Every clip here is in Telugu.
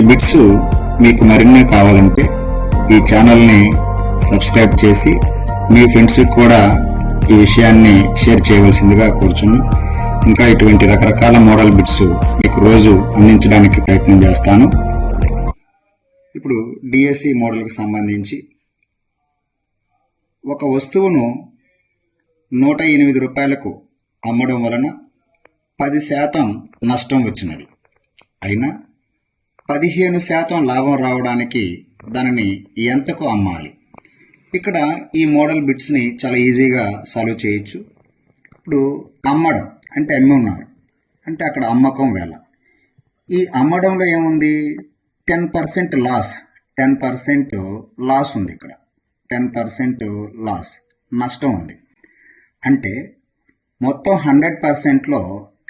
బిట్స్ మీకు మరిన్ని కావాలంటే ఈ ఛానల్ని సబ్స్క్రైబ్ చేసి మీ ఫ్రెండ్స్కి కూడా ఈ విషయాన్ని షేర్ చేయవలసిందిగా కోరుచున్నాను. ఇంకా ఇటువంటి రకరకాల మోడల్ బిట్స్ మీకు రోజు అందించడానికి ప్రయత్నం చేస్తాను. ఇప్పుడు డిఎస్సి మోడల్కి సంబంధించి ఒక వస్తువును 108 రూపాయలకు అమ్మడం వలన 10% నష్టం వచ్చినది. అయినా 15% లాభం రావడానికి దానిని ఎంతకు అమ్మాలి? ఇక్కడ ఈ మోడల్ బిట్స్ని చాలా ఈజీగా సాల్వ్ చేయొచ్చు. ఇప్పుడు అమ్మడం అంటే అమ్మి ఉన్నారు అంటే అక్కడ అమ్మకం వేళ. ఈ అమ్మడంలో ఏముంది? 10% లాస్, 10% లాస్ ఉంది. ఇక్కడ 10% లాస్, నష్టం ఉంది. అంటే మొత్తం 100%లో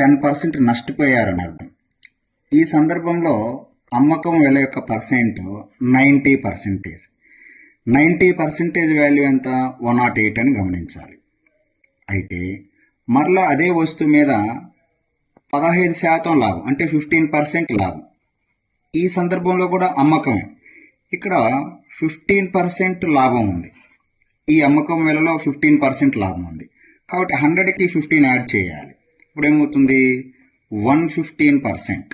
10% నష్టపోయారని అర్థం. ఈ సందర్భంలో అమ్మకం విల యొక్క పర్సెంట్ 90%. 90% వాల్యూ ఎంత? 108 అని గమనించాలి. అయితే మరలా అదే వస్తువు మీద 15% లాభం అంటే 15% లాభం. ఈ సందర్భంలో కూడా అమ్మకమే. ఇక్కడ 15% లాభం ఉంది. ఈ అమ్మకం విలలో 15% లాభం ఉంది. కాబట్టి 100కి 15 యాడ్ చేయాలి. ఇప్పుడు ఏమవుతుంది? 115%.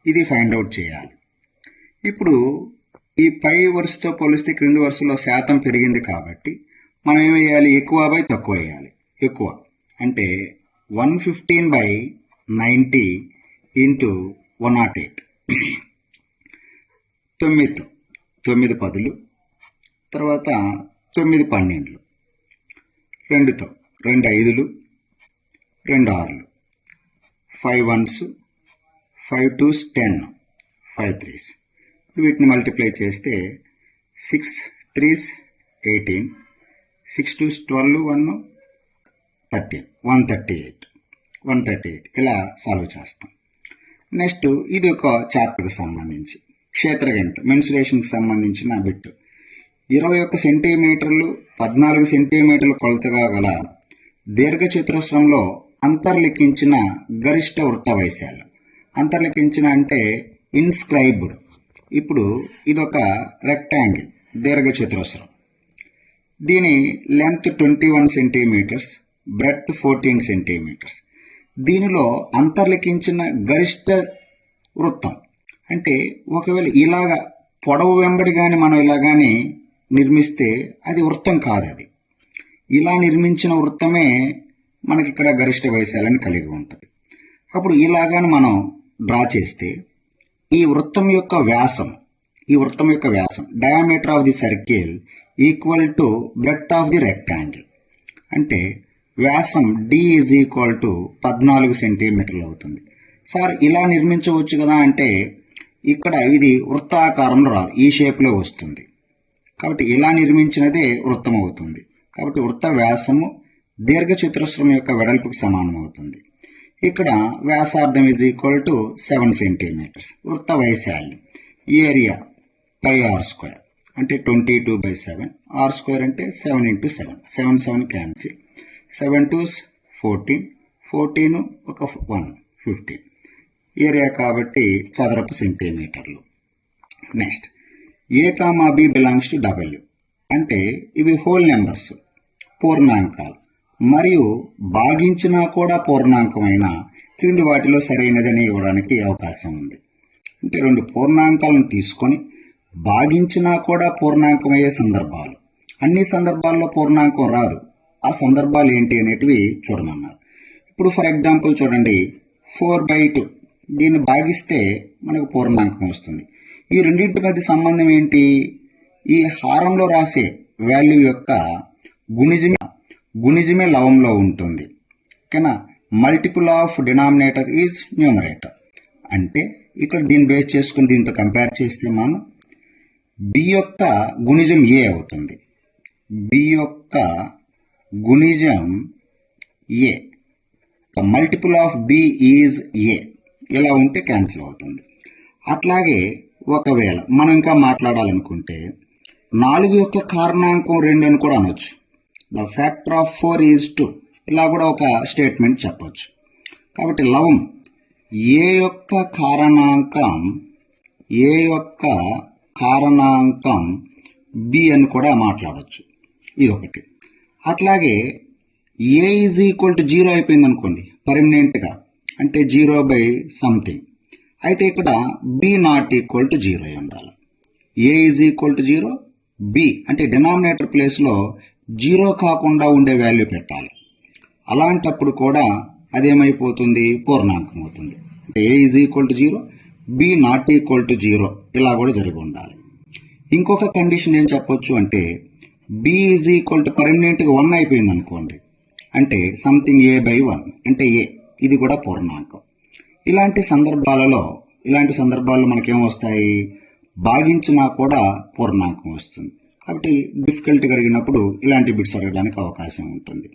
ఇది ఫైండ్ అవుట్ చేయాలి. ఇప్పుడు ఈ పై వరుసతో పోలిస్తే క్రింది వరుసలో శాతం పెరిగింది కాబట్టి మనం ఏం వేయాలి? ఎక్కువ బై తక్కువ వేయాలి. ఎక్కువ అంటే 115/90 ఇంటూ 108. 9 పదులు, తర్వాత 9 12, 2తో 2 5లు, 2 6లు, 5 1s, 5 2s 10, 5 3s. వీటిని మల్టిప్లై చేస్తే 6 3s 18, 6 2s 12, 1 13, 138 ఇలా సాల్వ్ చేస్తాం. నెక్స్ట్ ఇది ఒక చాప్టర్కి సంబంధించి క్షేత్రగణిత మెన్సురేషన్కి సంబంధించిన బిట్. 21 సెంటీమీటర్లు 14 సెంటీమీటర్లు కొలతగా గల దీర్ఘచతురస్రంలో అంతర్లిఖించిన గరిష్ట వృత్త వైశాల్యం. అంతర్లిఖించిన అంటే ఇన్స్క్రైబ్డ్. ఇప్పుడు ఇదొక రెక్టాంగిల్ దీర్ఘచతురస్రం. దీని లెంత్ 21 సెంటీమీటర్స్, బ్రెడ్త్ 14 సెంటీమీటర్స్. దీనిలో అంతర్లిఖించిన గరిష్ట వృత్తం అంటే ఒకవేళ ఇలాగా పొడవు వెంబడి కానీ మనం ఇలా కానీ నిర్మిస్తే అది వృత్తం కాదు. అది ఇలా నిర్మించిన వృత్తమే మనకి ఇక్కడ గరిష్ట వైశాల్యాన్ని కలిగి ఉంటుంది. అప్పుడు ఇలాగాని మనం డ్రా చేస్తే ఈ వృత్తం యొక్క వ్యాసం diameter of the circle equal to breadth of the rectangle. అంటే వ్యాసం D ఈజ్ ఈక్వల్ టు 14 సెంటీమీటర్లు అవుతుంది. సార్ ఇలా నిర్మించవచ్చు కదా అంటే ఇక్కడ ఇది వృత్తాకారంలో రాదు, ఈ షేప్లో వస్తుంది. కాబట్టి ఇలా నిర్మించినదే వృత్తం అవుతుంది. కాబట్టి వృత్త వ్యాసము దీర్ఘచతురస్రం యొక్క వెడల్పుకి సమానం అవుతుంది. ఇక్కడ వ్యాసార్థం ఈజ్ ఈక్వల్ టు 7 సెంటీమీటర్స్. వృత్త వైశాల్యం ఏరియా πr² అంటే 22/7. r² అంటే 7 × 7, 7 7 క్యాన్సిల్, 7 2s 14, 14 ఒక 1 15 ఏరియా కాబట్టి చదరపు సెంటీమీటర్లు. Next A, B belongs to W అంటే ఇవి హోల్ నెంబర్స్, పూర్ణాంకాలు మరియు భాగించినా కూడా పూర్ణాంకమైన క్రింది వాటిలో సరైనదని ఇవ్వడానికి అవకాశం ఉంది. అంటే 2 పూర్ణాంకాలను తీసుకొని భాగించినా కూడా పూర్ణాంకమయ్యే సందర్భాలు. అన్ని సందర్భాల్లో పూర్ణాంకం రాదు. ఆ సందర్భాలు ఏంటి అనేటివి చూడమన్నారు. ఇప్పుడు ఫర్ ఎగ్జాంపుల్ చూడండి, 4/2 దీన్ని భాగిస్తే మనకు పూర్ణాంకం వస్తుంది. ఈ రెండింటి మధ్య సంబంధం ఏంటి? ఈ హారంలో రాసే వాల్యూ యొక్క గుణిజమే లవంలో ఉంటుంది. ఓకేనా? Multiple of denominator is numerator. అంటే ఇక్కడ దీన్ని బేస్ చేసుకుని దీంతో కంపేర్ చేస్తే మనం B యొక్క గుణిజం A అవుతుంది. B యొక్క గుణిజం A, multiple of B is A ఇలా ఉంటే క్యాన్సిల్ అవుతుంది. అట్లాగే ఒకవేళ మనం ఇంకా మాట్లాడాలనుకుంటే 4 యొక్క కారణాంకం 2 అని కూడా అనొచ్చు. ద ఫ్యాక్టర్ ఆఫ్ 4 ఈజ్ 2 ఇలా కూడా ఒక స్టేట్మెంట్ చెప్పొచ్చు. కాబట్టి లవం A యొక్క కారణాంకం ఏ యొక్క కారణాంకం బి అని కూడా మాట్లాడవచ్చు. ఇదొకటి. అట్లాగే ఏ ఈజ్ ఈక్వల్ టు 0 అయిపోయింది అనుకోండి పర్మనెంట్గా, అంటే 0/something. అయితే ఇక్కడ బి నాట్ ఈక్వల్ టు 0 అయి ఉండాలి. ఏ ఈజ్ ఈక్వల్ టు 0, బి అంటే డినామినేటర్ ప్లేస్లో 0 కాకుండా ఉండే వాల్యూ పెట్టాలి. అలాంటప్పుడు కూడా అదేమైపోతుంది, పూర్ణాంకం అవుతుంది. అంటే a is equal to 0, b not equal to 0 ఇలా కూడా జరిగి ఉండాలి. ఇంకొక కండిషన్ ఏం చెప్పొచ్చు అంటే బి ఈజ్ ఈక్వల్ టు పర్మనెంట్గా 1 అయిపోయింది అనుకోండి, అంటే సంథింగ్ a/1 అంటే ఏ, ఇది కూడా పూర్ణాంకం. ఇలాంటి సందర్భాల్లో మనకేమొస్తాయి, భాగించినా కూడా పూర్ణాంకం వస్తుంది. కాబట్టి డిఫికల్టీ కలిగినప్పుడు ఇలాంటి బిట్స్ అడగడానికి అవకాశం ఉంటుంది.